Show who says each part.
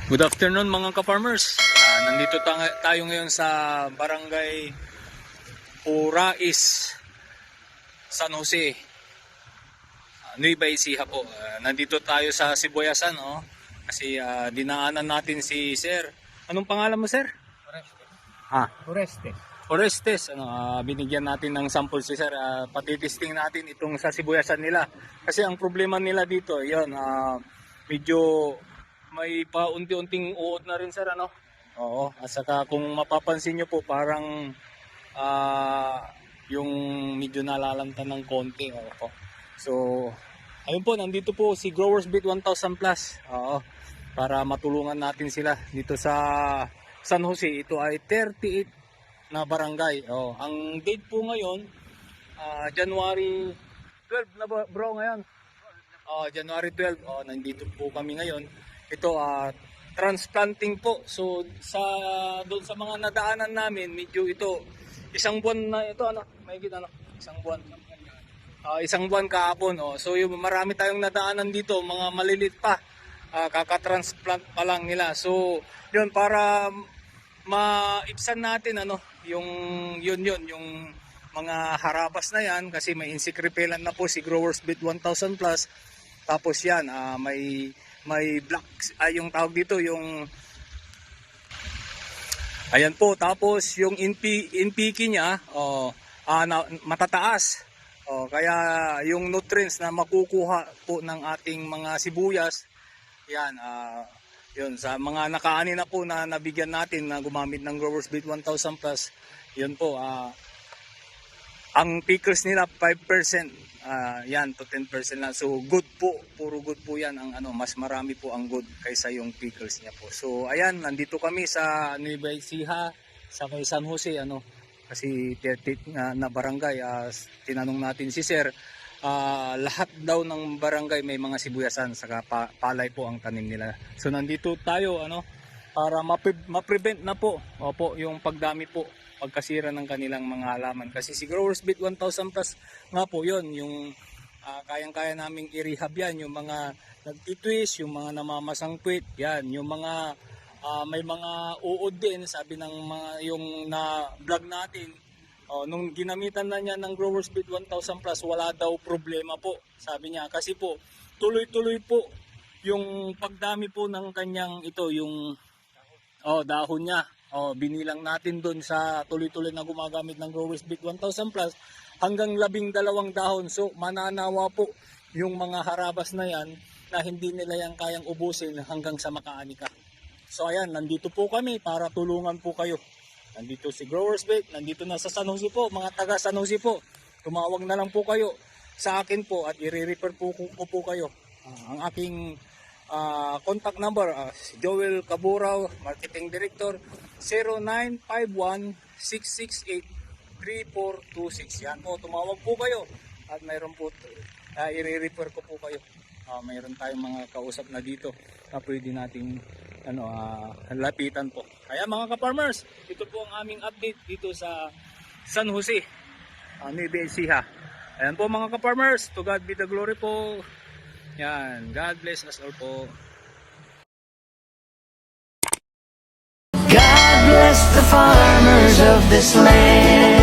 Speaker 1: Good afternoon mga ka-farmers. Nandito tayo ngayon sa Barangay Purais, San Jose, Nueva Ecija po. Nandito tayo sa Sibuyasan, kasi dinaanan natin si Sir. Anong pangalan mo, Sir?
Speaker 2: Orestes.
Speaker 1: Orestes. Binigyan natin ng sample si Sir. Patitesting natin itong sa Sibuyasan nila. Kasi ang problema nila dito, yun, medyo may paunti-unting uod na rin, Sir, ano? Oo, at saka kung mapapansin nyo po, parang yung medyo nalalamtan ng konti. Oo. So, ayun po, nandito po si Growers Beat 1000 Plus. Oo, para matulungan natin sila dito sa San Jose. Ito ay 38 na barangay. Oo, ang date po ngayon, January 12 na bro ngayon. January 12. Nandito po kami ngayon. Ito transplanting po. So doon sa mga nadaanan namin, medyo ito isang buwan na ito, isang buwan. Isang buwan kahapon. So yung marami tayong nadaanan dito, mga malilit pa. Kaka-transplant pa lang nila. So yun, para maibsan natin yung mga harabas na yan, kasi may insect repellent na po si Growers Beat 1000 Plus. Tapos yan, may black, yung tawag dito, yung ayan po. Tapos yung NPK niya matataas. Kaya yung nutrients na makukuha po ng ating mga sibuyas, yan, yun, sa mga nakaani na po na nabigyan natin na gumamit ng Growers Beat 1000 Plus, yun po, ang pickles nila 5%, yan to 10% lang. So good po, puro good po yan. Mas marami po ang good kaysa yung pickles niya po. So ayan, nandito kami sa Nueva Ecija, sa may San Jose, kasi 30 na barangay. Tinanong natin si Sir, lahat daw ng barangay may mga sibuyasan, saka palay po ang tanim nila. So nandito tayo para ma-prevent na po, yung pagdami po, pagkasira ng kanilang mga halaman. Kasi si Growers Beat 1000 Plus nga po yun, yung kayang-kaya naming i-rehab yan, yung mga nagtitwist, yung mga namamasangkwit, yan, yung mga may mga uod din, sabi ng mga yung na vlog natin, nung ginamitan na niya ng Growers Beat 1000 Plus, wala daw problema po, sabi niya, kasi po tuloy-tuloy po yung pagdami po ng kanyang yung dahon niya. Binilang natin doon sa tuloy-tuloy na gumagamit ng Growers Beat 1000 Plus hanggang 12 dahon. So mananawa po yung mga harabas na yan na hindi nila yan kayang ubusin hanggang sa makaani ka. So ayan, nandito po kami para tulungan po kayo. Nandito si Growers Beat, nandito na sa San Jose po, mga taga San Jose po. Tumawag na lang po kayo sa akin po at i-refer po kayo. Ang aking contact number, si Joel Caburao, Marketing Director, 0951-668-3426. Yan po, tumawag po kayo at mayroon po, i-refer ko po kayo. Mayroon tayong mga kausap na dito na pwede nating lapitan po. Kaya mga ka-farmers, ito po ang aming update dito sa San Jose, Nueva Ecija. Ayan po mga ka-farmers, to God be the glory po. Yan, God bless us all po.
Speaker 3: God bless the farmers of this land.